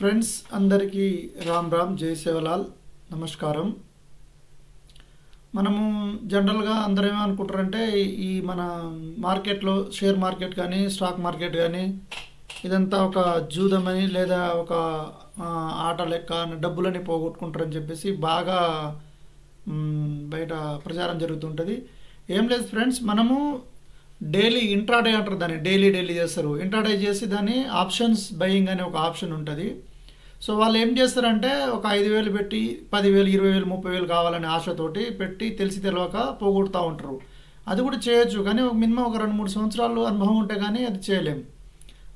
Friends అందరికీ రామ్ రామ్ జై సేవలాల్ నమస్కారం. మనము జనరల్గా అందరూ ఏమనుకుంటారంటే ఈ మన మార్కెట్లో షేర్ మార్కెట్ కానీ స్టాక్ మార్కెట్ కానీ ఇదంతా ఒక జూదమని లేదా ఒక ఆట లెక్క డబ్బులని పోగొట్టుకుంటారని చెప్పేసి బాగా బయట ప్రచారం జరుగుతుంటుంది. ఏం లేదు ఫ్రెండ్స్, మనము డైలీ ఇంట్రాడే అంటారు, దాన్ని డైలీ చేస్తారు. ఇంట్రాడే చేసి దాన్ని ఆప్షన్స్ బయింగ్ అనే ఒక ఆప్షన్ ఉంటుంది. సో వాళ్ళు ఏం చేస్తారంటే ఒక 5,000 పెట్టి 10,000, 20,000, 30,000 కావాలనే ఆశతోటి పెట్టి తెలిసి తెలియక పోగొడుతూ ఉంటారు. అది కూడా చేయొచ్చు, కానీ మినిమం ఒక 2-3 సంవత్సరాలు అనుభవం ఉంటే కానీ అది చేయలేము.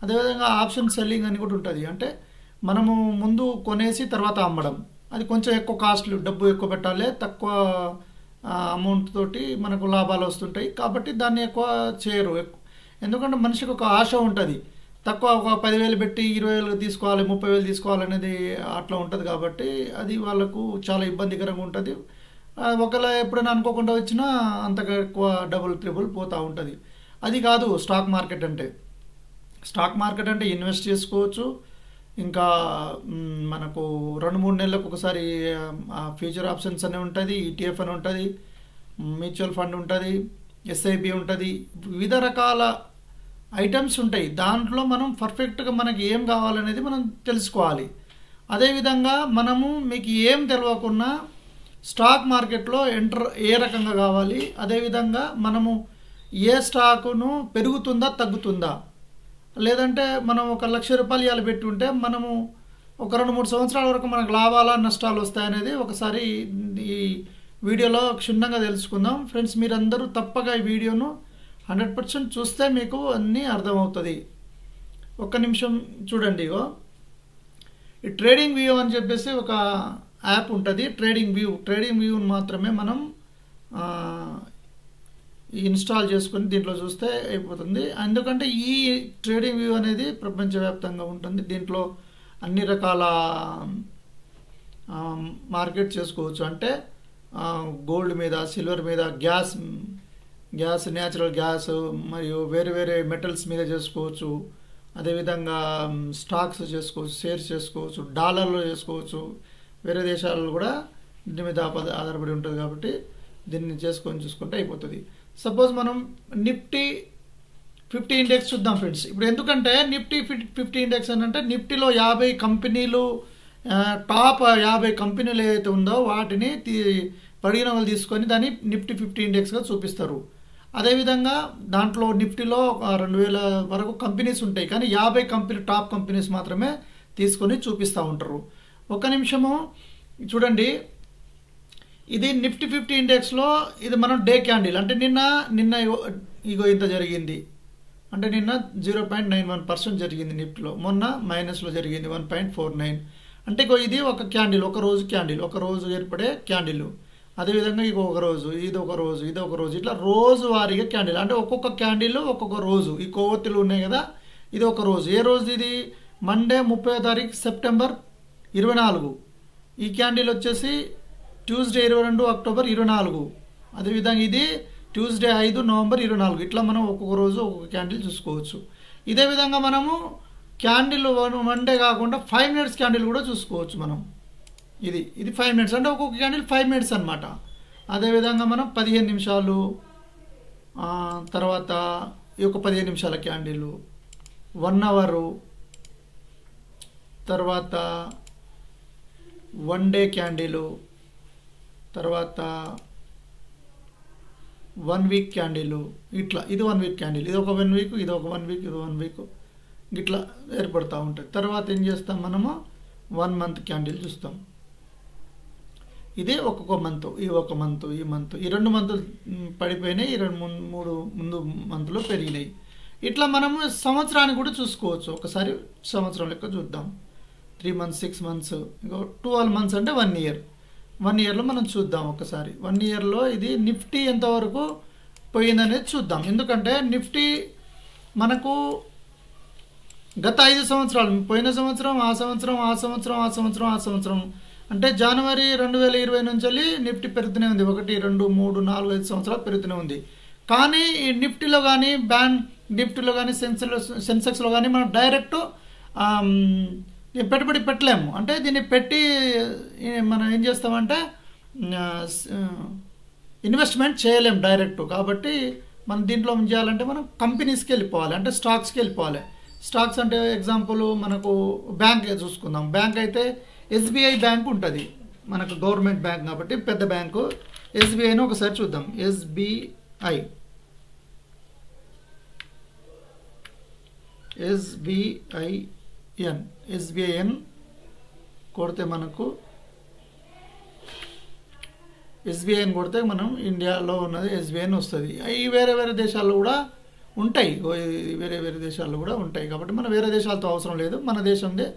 అదేవిధంగా ఆప్షన్ సెల్లింగ్ అని కూడా ఉంటుంది. అంటే మనము ముందు కొనేసి తర్వాత అమ్మడం, అది కొంచెం ఎక్కువ కాస్ట్లు, డబ్బు ఎక్కువ పెట్టాలి, తక్కువ అమౌంట్ తోటి మనకు లాభాలు వస్తుంటాయి. కాబట్టి దాన్ని ఎక్కువ చేయరు. ఎందుకంటే మనిషికి ఒక ఆశ ఉంటుంది, తక్కువ ఒక 10,000 పెట్టి 20,000 తీసుకోవాలి, 30,000 తీసుకోవాలనేది అట్లా ఉంటుంది. కాబట్టి అది వాళ్ళకు చాలా ఇబ్బందికరంగా ఉంటుంది. ఒకవేళ ఎప్పుడైనా అనుకోకుండా వచ్చినా అంతగా ఎక్కువ డబుల్ ట్రిబుల్ పోతూ ఉంటుంది. అది కాదు స్టాక్ మార్కెట్ అంటే. స్టాక్ మార్కెట్ అంటే ఇన్వెస్ట్ చేసుకోవచ్చు. ఇంకా మనకు 2-3 నెలలకు ఒకసారి ఫ్యూచర్ ఆప్షన్స్ అనే ఉంటుంది, ఈటీఎఫ్ అని ఉంటుంది, మ్యూచువల్ ఫండ్ ఉంటుంది, ఎస్ఐపి ఉంటుంది, వివిధ రకాల ఐటమ్స్ ఉంటాయి. దాంట్లో మనం పర్ఫెక్ట్గా మనకి ఏం కావాలనేది మనం తెలుసుకోవాలి. అదేవిధంగా మనము మీకు ఏం తెలియకున్నా స్టాక్ మార్కెట్లో ఎంటర్ ఏ రకంగా కావాలి, అదేవిధంగా మనము ఏ స్టాకును పెరుగుతుందా తగ్గుతుందా, లేదంటే మనం ఒక ₹1,00,000 ఇవాళ పెట్టి ఉంటే మనము ఒక 2-3 సంవత్సరాల వరకు మనకు లాభాలా నష్టాలు వస్తాయనేది ఒకసారి ఈ వీడియోలో క్షుణ్ణంగా తెలుసుకుందాం. ఫ్రెండ్స్, మీరందరూ తప్పగా ఈ వీడియోను 100% చూస్తే మీకు అన్నీ అర్థమవుతుంది. ఒక్క నిమిషం చూడండి. ఈ ట్రేడింగ్ వ్యూ అని చెప్పేసి ఒక యాప్ ఉంటుంది. ట్రేడింగ్ వ్యూని మాత్రమే మనం ఇన్స్టాల్ చేసుకొని దీంట్లో చూస్తే అయిపోతుంది. ఎందుకంటే ఈ ట్రేడింగ్ వ్యూ అనేది ప్రపంచవ్యాప్తంగా ఉంటుంది. దీంట్లో అన్ని రకాల మార్కెట్ చేసుకోవచ్చు. అంటే గోల్డ్ మీద, సిల్వర్ మీద, గ్యాస్, న్యాచురల్ గ్యాస్ మరియు వేరే వేరే మెటల్స్ మీద చేసుకోవచ్చు. అదేవిధంగా స్టాక్స్ చేసుకోవచ్చు, షేర్స్ చేసుకోవచ్చు, డాలర్లో చేసుకోవచ్చు. వేరే దేశాలలో కూడా దీని మీద ఆధారపడి ఉంటుంది. కాబట్టి దీన్ని చేసుకొని చూసుకుంటే అయిపోతుంది. సపోజ్ మనం నిఫ్టీ 50 ఇండెక్స్ చూద్దాం ఫ్రెండ్స్. ఇప్పుడు ఎందుకంటే నిఫ్టీ 50 ఇండెక్స్ అని అంటే నిఫ్టీలో 50 కంపెనీలు, టాప్ 50 కంపెనీలు ఏదైతే ఉందో వాటిని పరిగణనలు తీసుకొని దాన్ని నిఫ్టీ 50 ఇండెక్స్గా చూపిస్తారు. అదేవిధంగా దాంట్లో నిఫ్టీలో 2,000 వరకు కంపెనీస్ ఉంటాయి, కానీ 50 టాప్ కంపెనీస్ మాత్రమే తీసుకొని చూపిస్తూ ఉంటారు. ఒక నిమిషము చూడండి. ఇది నిఫ్టీ 50 ఇండెక్స్లో ఇది మనం డే క్యాండిల్. అంటే నిన్న ఇగో ఇంత జరిగింది. అంటే నిన్న 0.91% జరిగింది నిఫ్టీలో. మొన్న మైనస్లో జరిగింది 1.49. అంటే ఇది ఒక క్యాండిల్, ఒక రోజు ఏర్పడే క్యాండిల్. అదేవిధంగా ఒక రోజు, ఇది ఒక రోజు, ఇట్లా రోజు వారీగా క్యాండిల్. అంటే ఒక్కొక్క క్యాండిల్ ఒక్కొక్క రోజు. ఈ కొవ్వొత్తులు ఉన్నాయి కదా, ఇది ఒక రోజు. ఏ రోజు ఇది? మండే 30వ తారీఖు సెప్టెంబర్ 24. ఈ క్యాండిల్ వచ్చేసి ట్యూస్డే 22 అక్టోబర్ 24. అదేవిధంగా ఇది ట్యూస్డే 5 నవంబర్ 24. ఇట్లా మనం ఒక్కొక్క రోజు ఒక్కొక్క క్యాండిల్ చూసుకోవచ్చు. ఇదే విధంగా మనము క్యాండిల్ వన్ డే కాకుండా 5 మినిట్స్ క్యాండిల్ కూడా చూసుకోవచ్చు మనం. ఇది 5 మినిట్స్, అంటే ఒక్కొక్క క్యాండిల్ 5 మినిట్స్ అనమాట. అదేవిధంగా మనం 15 నిమిషాలు, తర్వాత ఈ ఒక 15 నిమిషాల క్యాండిల్, 1 అవరు, తర్వాత 1 డే క్యాండిల్, తర్వాత 1 వీక్ క్యాండిల్. ఇట్లా ఇది 1 వీక్ క్యాండిల్, ఇది ఒక 1 వీక్, ఇది ఒక 1 వీక్, ఇది 1 వీక్, ఇట్లా ఏర్పడుతూ ఉంటుంది. తర్వాత ఏం చేస్తాం మనము 1 మంత్ క్యాండిల్ చూస్తాం. ఇది ఒక్కొక్క మంత్, ఈ ఒక మంత్, ఈ 2 మంతులు పడిపోయినాయి, ఈ 3 ముందు మంత్లో పెరిగినాయి. ఇట్లా మనము సంవత్సరానికి కూడా చూసుకోవచ్చు. ఒకసారి సంవత్సరం లెక్క చూద్దాం. 3 మంత్స్, 6 మంత్స్, ఇంకో 12 మంత్స్ అంటే 1 ఇయర్. 1 ఇయర్లో మనం చూద్దాం ఒకసారి. 1 ఇయర్లో ఇది నిఫ్టీ ఎంతవరకు పోయిందనేది చూద్దాం. ఎందుకంటే నిఫ్టీ మనకు గత 5 సంవత్సరాలు, పోయిన సంవత్సరం, ఆ సంవత్సరం అంటే జనవరి 2020 నుంచి వెళ్ళి నిఫ్టీ పెరుగుతూనే ఉంది. 1, 2, 3, 4, 5 సంవత్సరాలు పెరుగుతూనే ఉంది. కానీ ఈ నిఫ్టీలో కానీ నిఫ్టీలో కానీ సెన్సెక్స్లో కానీ మనం డైరెక్ట్ దీన్ని పెట్టుబడి పెట్టలేము, అంటే దీన్ని పెట్టి మనం ఏం చేస్తామంటే ఇన్వెస్ట్మెంట్ చేయలేము డైరెక్ట్. కాబట్టి మనం దీంట్లో ఏం చేయాలంటే మనం కంపెనీస్కి వెళ్ళిపోవాలి, అంటే స్టాక్స్కి వెళ్ళిపోవాలి. స్టాక్స్ అంటే ఎగ్జాంపుల్ మనకు బ్యాంక్ చూసుకుందాం. బ్యాంక్ అయితే ఎస్బీఐ బ్యాంక్ ఉంటుంది, మనకు గవర్నమెంట్ బ్యాంక్ కాబట్టి పెద్ద బ్యాంకు. ఎస్బీఐని ఒకసారి చూద్దాం. ఎస్బీఐఎన్ కొడితే మనకు ఎస్బీఐని కొడితే మనం ఇండియాలో ఉన్నది ఎస్బీఐని వస్తుంది. ఈ వేరే వేరే దేశాల్లో కూడా ఉంటాయి, వేరే వేరే దేశాల్లో కూడా ఉంటాయి. కాబట్టి మన వేరే దేశాలతో అవసరం లేదు, మన దేశందే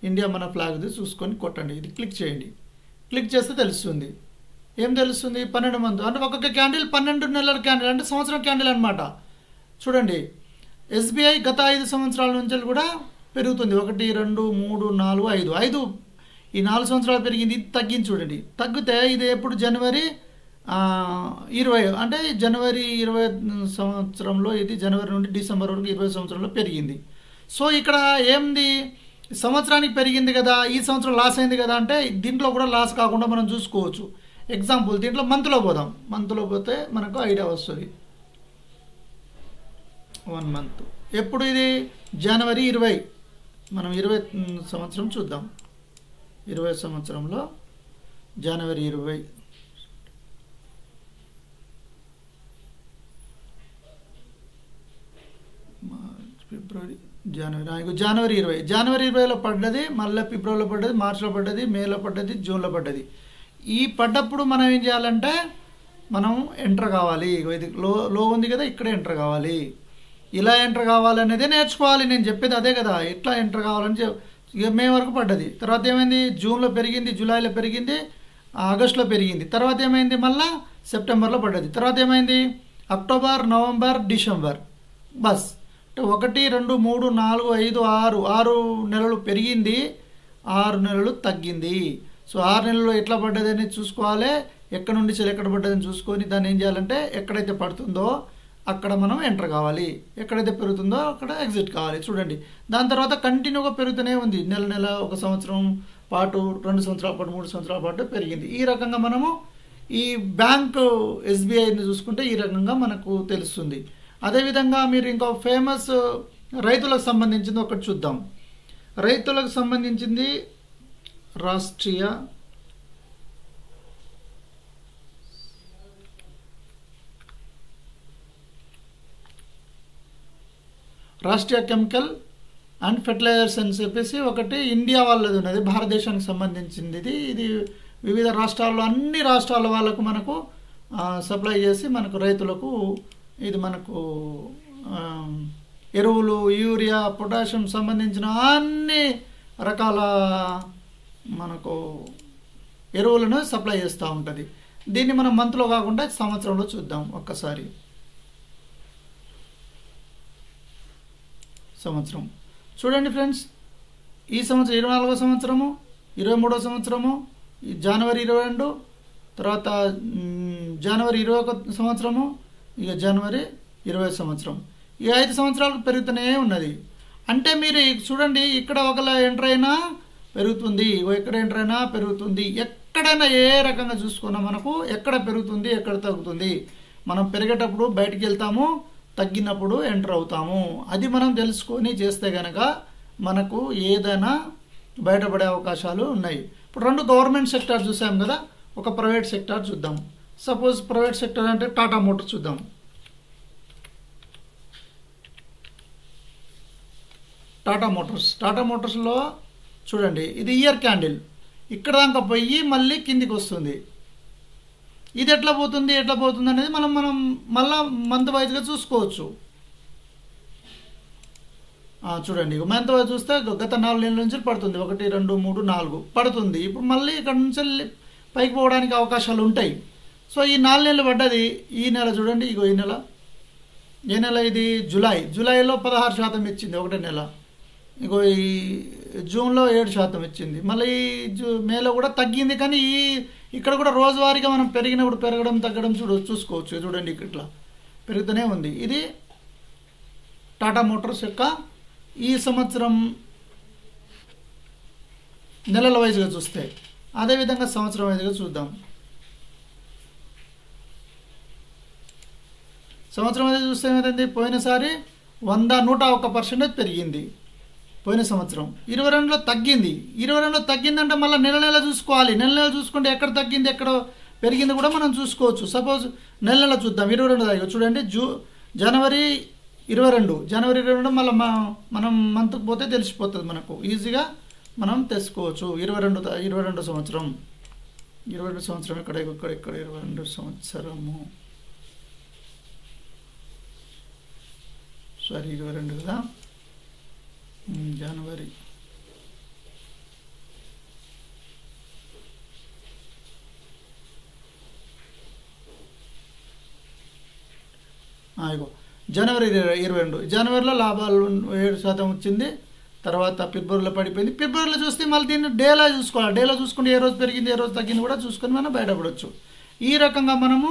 ఇండియా మన ఫ్లాగ్ది చూసుకొని కొట్టండి. ఇది క్లిక్ చేయండి. క్లిక్ చేస్తే తెలుస్తుంది. ఏం తెలుస్తుంది? 12 మంత్ అంటే ఒక్కొక్క క్యాండిల్ 12 నెలల క్యాండిల్, అంటే సంవత్సరం క్యాండిల్ అనమాట. చూడండి, ఎస్బీఐ గత 5 సంవత్సరాల నుంచి కూడా పెరుగుతుంది. 1, 2, 3, 4, 5 ఈ 4 సంవత్సరాలు పెరిగింది. ఇది తగ్గింది చూడండి. తగ్గితే ఇది ఎప్పుడు జనవరి 20, అంటే జనవరి 20 సంవత్సరంలో, ఇది జనవరి నుండి డిసెంబర్ వరకు 20 సంవత్సరంలో పెరిగింది. సో ఇక్కడ ఏంది, సంవత్సరానికి పెరిగింది కదా, ఈ సంవత్సరం లాస్ అయింది కదా, అంటే దీంట్లో కూడా లాస్ కాకుండా మనం చూసుకోవచ్చు. ఎగ్జాంపుల్ దీంట్లో మంత్లో పోదాం. మంత్లో పోతే మనకు ఐడియా వస్తుంది. 1 మంత్ ఎప్పుడు ఇది జనవరి 20, మనం 20 సంవత్సరం చూద్దాం. 20 సంవత్సరంలో జనవరి 20, ఫిబ్రవరి, జనవరి 20. జనవరి 20లో పడ్డది, మళ్ళీ ఫిబ్రవరిలో పడ్డది, మార్చిలో పడ్డది, మేలో పడ్డది, జూన్లో పడ్డది. ఈ పడ్డప్పుడు మనం ఏం చేయాలంటే మనం ఎంటర్ కావాలి. ఇది లో ఉంది కదా, ఇక్కడే ఎంటర్ కావాలి. ఇలా ఎంటర్ కావాలనేదే నేర్చుకోవాలి. నేను చెప్పేది అదే కదా, ఎట్లా ఎంటర్ కావాలని మే వరకు పడ్డది. తర్వాత ఏమైంది, జూన్లో పెరిగింది, జూలైలో పెరిగింది, ఆగస్టులో పెరిగింది. తర్వాత ఏమైంది, మళ్ళీ సెప్టెంబర్లో పడ్డది. తర్వాత ఏమైంది, అక్టోబర్, నవంబర్, డిసెంబర్. బస్ 1, 2, 3, 4, 5, 6 నెలలు పెరిగింది, 6 నెలలు తగ్గింది. సో 6 నెలలు ఎట్లా పడ్డది అనేది చూసుకోవాలి. ఎక్కడ నుండి ఎక్కడ పడ్డదని చూసుకొని దాన్ని ఏం చేయాలంటే ఎక్కడైతే పడుతుందో అక్కడ మనం ఎంటర్ కావాలి, ఎక్కడైతే పెరుగుతుందో అక్కడ ఎగ్జిట్ కావాలి. చూడండి, దాని తర్వాత కంటిన్యూగా పెరుగుతూనే ఉంది. నెల 1 సంవత్సరం పాటు, 2 సంవత్సరాల పాటు, 3 సంవత్సరాల పాటు పెరిగింది. ఈ రకంగా మనము ఈ బ్యాంకు ఎస్బీఐని చూసుకుంటే ఈ రకంగా మనకు తెలుస్తుంది. అదేవిధంగా మీరు ఇంకో ఫేమస్ రైతులకు సంబంధించింది ఒకటి చూద్దాం. రైతులకు సంబంధించింది రాష్ట్రీయ కెమికల్ అండ్ ఫెర్టిలైజర్స్ అని చెప్పేసి ఒకటి ఇండియా వాళ్ళది ఉన్నది, భారతదేశానికి సంబంధించింది. ఇది వివిధ రాష్ట్రాల్లో, అన్ని రాష్ట్రాల వాళ్ళకు మనకు సప్లై చేసి మనకు రైతులకు ఇది మనకు ఎరువులు, యూరియా, పొటాషియం సంబంధించిన అన్ని రకాల మనకు ఎరువులను సప్లై చేస్తూ ఉంటుంది. దీన్ని మనం మంత్లో కాకుండా సంవత్సరంలో చూద్దాం ఒక్కసారి. సంవత్సరం చూడండి ఫ్రెండ్స్, ఈ సంవత్సరం 24వ సంవత్సరము, 23వ సంవత్సరము, జనవరి 22, తర్వాత జనవరి 21 సంవత్సరము, ఇక జనవరి 20 సంవత్సరం. ఈ 5 సంవత్సరాలకు పెరుగుతూనే ఉన్నది. అంటే మీరు చూడండి, ఇక్కడ ఒకలా ఎంటర్ అయినా పెరుగుతుంది, ఎక్కడ ఎంటర్ అయినా పెరుగుతుంది. ఎక్కడైనా ఏ రకంగా చూసుకున్నా మనకు ఎక్కడ పెరుగుతుంది, ఎక్కడ తగ్గుతుంది. మనం పెరిగేటప్పుడు బయటికి వెళ్తాము, తగ్గినప్పుడు ఎంటర్ అవుతాము. అది మనం తెలుసుకొని చేస్తే కనుక మనకు ఏదైనా బయటపడే అవకాశాలు ఉన్నాయి. ఇప్పుడు 2 గవర్నమెంట్ సెక్టార్ చూసాం కదా, ఒక ప్రైవేట్ సెక్టార్ చూద్దాం. సపోజ్ ప్రైవేట్ సెక్టార్ అంటే టాటా మోటార్స్ చూద్దాం. టాటా మోటార్స్లో చూడండి, ఇది ఇయర్ క్యాండిల్, ఇక్కడ దాకా పోయి మళ్ళీ కిందికి వస్తుంది. ఇది ఎట్లా పోతుంది అనేది మనం మళ్ళీ మంత్ వైజ్గా చూసుకోవచ్చు. చూడండి, మంత్ వైజ్ చూస్తే గత 4 నెలల నుంచి పడుతుంది. 1, 2, 3, 4 పడుతుంది. ఇప్పుడు మళ్ళీ ఇక్కడ నుంచి పైకి పోవడానికి అవకాశాలు ఉంటాయి. సో ఈ 4 నెలలు పడ్డది. ఈ నెల చూడండి, ఇగో ఈ నెల, ఏ నెల ఇది, జూలైలో 16% ఇచ్చింది ఒకటే నెల. ఇగో ఈ జూన్లో 7% ఇచ్చింది. మళ్ళీ మేలో కూడా తగ్గింది. కానీ ఇక్కడ కూడా రోజువారీగా మనం పెరిగినప్పుడు పెరగడం తగ్గడం చూసుకోవచ్చు. చూడండి, ఇట్లా పెరుగుతూనే ఉంది. ఇది టాటా మోటార్స్ యొక్క ఈ సంవత్సరం నెలల వైజ్గా చూస్తే. అదేవిధంగా సంవత్సరం వైజ్గా చూద్దాం. సంవత్సరం వైజ్గా చూస్తే ఏమైంది, పోయినసారి 101% పెరిగింది పోయిన సంవత్సరం. 22లో తగ్గింది. 22లో తగ్గిందంటే మళ్ళీ నెల చూసుకోవాలి. నెల చూసుకుంటే ఎక్కడ తగ్గింది ఎక్కడ పెరిగింది కూడా మనం చూసుకోవచ్చు. సపోజ్ నెల చూద్దాం. 22 దాకా చూడండి. జనవరి 22 మళ్ళీ మనం మంత్కి పోతే తెలిసిపోతుంది మనకు, ఈజీగా మనం తెచ్చుకోవచ్చు. 22 సంవత్సరం 22 సంవత్సరం ఇక్కడ 22 సంవత్సరము, సారీ 22 కదా, జనవరి జనవరి 22. జనవరిలో లాభాలు 7% వచ్చింది. తర్వాత ఫిబ్రవరిలో పడిపోయింది. ఫిబ్రవరిలో చూస్తే మళ్ళీ దీన్ని డేలా చూసుకోవాలి. డేలా చూసుకుంటే ఏ రోజు పెరిగింది ఏ రోజు తగ్గింది కూడా చూసుకొని మనం బయటపడవచ్చు. ఈ రకంగా మనము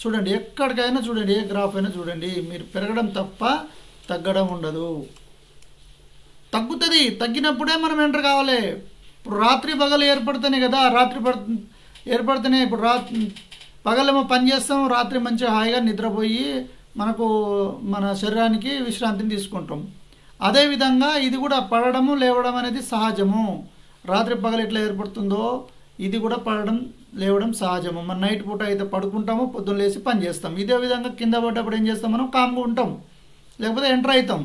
చూడండి, ఎక్కడికైనా చూడండి, ఏ గ్రాఫ్ అయినా చూడండి, మీరు పెరగడం తప్ప తగ్గడం ఉండదు. తగ్గుతుంది. తగ్గినప్పుడే మనం ఎంటర్ కావాలి. ఇప్పుడు రాత్రి పగలు ఏర్పడితేనే కదా, ఏర్పడితేనే ఇప్పుడు పగలేమో పని చేస్తాం, రాత్రి మంచిగా హాయిగా నిద్రపోయి మనకు మన శరీరానికి విశ్రాంతిని తీసుకుంటాం. అదేవిధంగా ఇది కూడా పడడము లేవడం అనేది సహజము. రాత్రి పగలు ఎట్లా ఏర్పడుతుందో ఇది కూడా పడడం లేవడం సహజము. మన నైట్ పూట అయితే పడుకుంటాము, పొద్దున్న లేచి పని చేస్తాం. ఇదే విధంగా కింద పడ్డప్పుడు ఏం చేస్తాం, మనం కామ్గా ఉంటాం, లేకపోతే ఎంటర్ అవుతాం,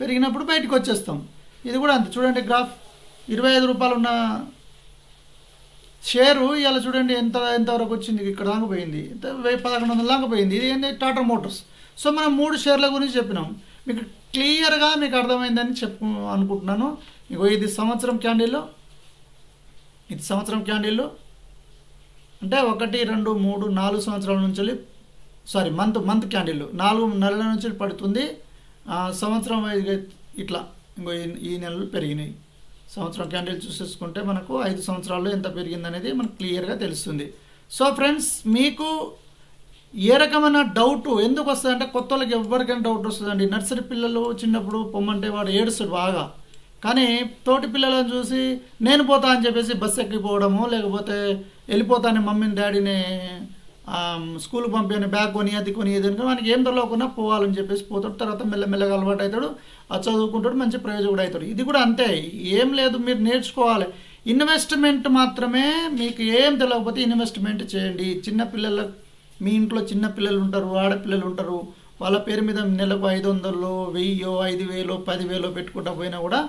పెరిగినప్పుడు బయటకు వచ్చేస్తాం. ఇది కూడా అంతే. చూడండి గ్రాఫ్, 25 రూపాయలు ఉన్న షేరు ఇవాళ చూడండి ఎంతవరకు వచ్చింది, ఇక్కడ దాకా పోయింది, 1100 దాకా పోయింది. ఇది ఏంటి, టాటా మోటార్స్. సో మనం 3 షేర్ల గురించి చెప్పినాం. మీకు క్లియర్గా మీకు అర్థమైందని అనుకుంటున్నాను. ఇగో ఇది సంవత్సరం క్యాండిల్, ఇది సంవత్సరం క్యాండిల్ అంటే 1, 2, 3, 4 సంవత్సరాల నుంచి, సారీ మంత్ క్యాండిల్ 4 నెలల నుంచి పడుతుంది. సంవత్సరం ఇట్లా ఇంకో ఈ నెలలు పెరిగినాయి. సంవత్సరం క్యాండిల్ చూసేసుకుంటే మనకు 5 సంవత్సరాల్లో ఎంత పెరిగిందనేది మనకు క్లియర్గా తెలుస్తుంది. సో ఫ్రెండ్స్, మీకు ఏ రకమైన డౌట్ ఎందుకు వస్తుందంటే, కొత్త వాళ్ళకి ఎవరికైనా డౌట్ వస్తుందండి. నర్సరీ పిల్లలు చిన్నప్పుడు పొమ్మంటే వాడు ఏడుస్తాడు బాగా, కానీ తోటి పిల్లలను చూసి నేను పోతా అని చెప్పేసి బస్సు ఎక్కిపోవడము, లేకపోతే వెళ్ళిపోతాను మమ్మీని డాడీని స్కూల్కి పంపాను, బ్యాగ్ కొని అది కొని ఇది అని, మనకి ఏం దొరకకుండా పోవాలని చెప్పేసి పోతాడు. తర్వాత మెల్లమెల్లగా అలవాటు అవుతాడు, అది చదువుకుంటాడు, మంచి ప్రయోజకుడు అవుతాడు. ఇది కూడా అంతే, ఏం లేదు, మీరు నేర్చుకోవాలి. ఇన్వెస్ట్మెంట్ మాత్రమే, మీకు ఏం తెలియకపోతే ఇన్వెస్ట్మెంట్ చేయండి. చిన్నపిల్లల, మీ ఇంట్లో చిన్న పిల్లలు ఉంటారు, ఆడపిల్లలు ఉంటారు, వాళ్ళ పేరు మీద నెలకు 500, 1000, 5000, 10,000 పెట్టుకుంటా పోయినా కూడా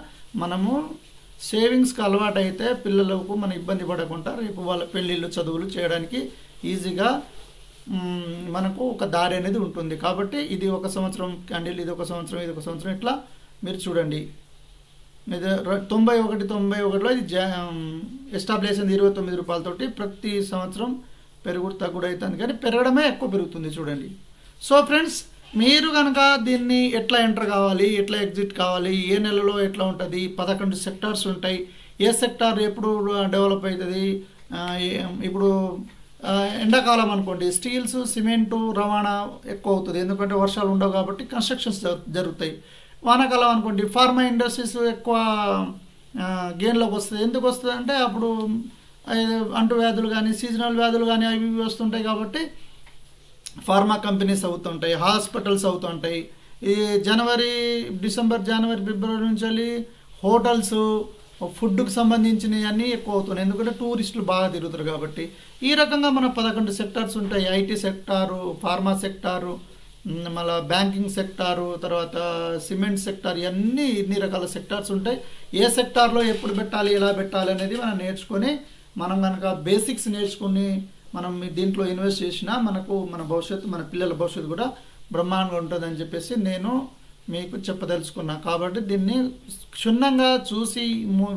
మనము సేవింగ్స్కి అలవాటు అయితే పిల్లలకు మనం ఇబ్బంది పడకుండా రేపు వాళ్ళ పెళ్ళిళ్ళు చదువులు చేయడానికి ఈజీగా మనకు ఒక దారి అనేది ఉంటుంది. కాబట్టి ఇది 1 సంవత్సరం క్యాండిల్, ఇది 1 సంవత్సరం, ఇది 1 సంవత్సరం, ఇట్లా మీరు చూడండి. 91లో ఇది ఎస్టాబ్లిష్ అయింది 29 రూపాయలతోటి. ప్రతి సంవత్సరం పెరుగుడు తగ్గుడు అవుతుంది, కానీ పెరగడమే ఎక్కువ పెరుగుతుంది చూడండి. సో ఫ్రెండ్స్, మీరు కనుక దీన్ని ఎట్లా ఎంటర్ కావాలి, ఎట్లా ఎగ్జిట్ కావాలి, ఏ నెలలో ఎట్లా ఉంటుంది, 11 సెక్టార్స్ ఉంటాయి. ఏ సెక్టార్ ఎప్పుడు డెవలప్ అవుతుంది, ఇప్పుడు ఎండాకాలం అనుకోండి స్టీల్స్, సిమెంటు రవాణా ఎక్కువ అవుతుంది, ఎందుకంటే వర్షాలు ఉండవు కాబట్టి కన్స్ట్రక్షన్స్ జరుగుతాయి. వానాకాలం అనుకోండి ఫార్మా ఇండస్ట్రీస్ ఎక్కువ గేన్లోకి వస్తుంది. ఎందుకు వస్తుంది అంటే అప్పుడు అంటువ్యాధులు కానీ సీజనల్ వ్యాధులు కానీ అవి వస్తుంటాయి కాబట్టి ఫార్మా కంపెనీస్ అవుతుంటాయి, హాస్పిటల్స్ అవుతుంటాయి. ఈ డిసెంబర్, జనవరి, ఫిబ్రవరి నుంచి వెళ్ళి హోటల్స్, ఫుడ్కి సంబంధించినవి అన్నీ ఎక్కువ అవుతున్నాయి, ఎందుకంటే టూరిస్టులు బాగా తిరుగుతారు కాబట్టి. ఈ రకంగా మన 11 సెక్టార్స్ ఉంటాయి. ఐటీ సెక్టారు, ఫార్మా సెక్టారు, మళ్ళీ బ్యాంకింగ్ సెక్టారు, తర్వాత సిమెంట్ సెక్టార్, ఇన్ని రకాల సెక్టార్స్ ఉంటాయి. ఏ సెక్టార్లో ఎప్పుడు పెట్టాలి, ఎలా పెట్టాలి అనేది మనం నేర్చుకొని, మనం కనుక బేసిక్స్ నేర్చుకుని మనం దీంట్లో ఇన్వెస్ట్ చేసినా మనకు మన భవిష్యత్తు, మన పిల్లల భవిష్యత్తు కూడా బ్రహ్మాండంగా ఉంటుందని చెప్పేసి నేను మీకు చెప్పదలుచుకున్నా. కాబట్టి దీన్ని క్షుణ్ణంగా చూసి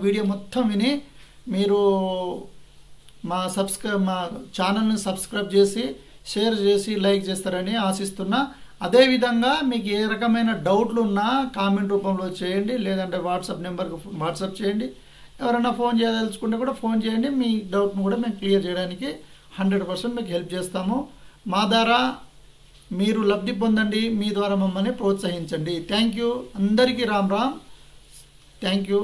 వీడియో మొత్తం విని మీరు మా ఛానల్ని సబ్స్క్రైబ్ చేసి, షేర్ చేసి, లైక్ చేస్తారని ఆశిస్తున్నా. అదేవిధంగా మీకు ఏ రకమైన డౌట్లు ఉన్నా కామెంట్ రూపంలో చేయండి, లేదంటే వాట్సాప్ నెంబర్కి వాట్సాప్ చేయండి. ఎవరైనా ఫోన్ చేయదలుచుకుంటే కూడా ఫోన్ చేయండి. మీ డౌట్ను కూడా మేము క్లియర్ చేయడానికి 100% మీకు హెల్ప్ చేస్తాము. మా ద్వారా మీరు లబ్ధి పొందండి, మీ ద్వారా మమ్మల్ని ప్రోత్సహించండి. Thank you. అందరికీ రామ్ రామ్. Thank you.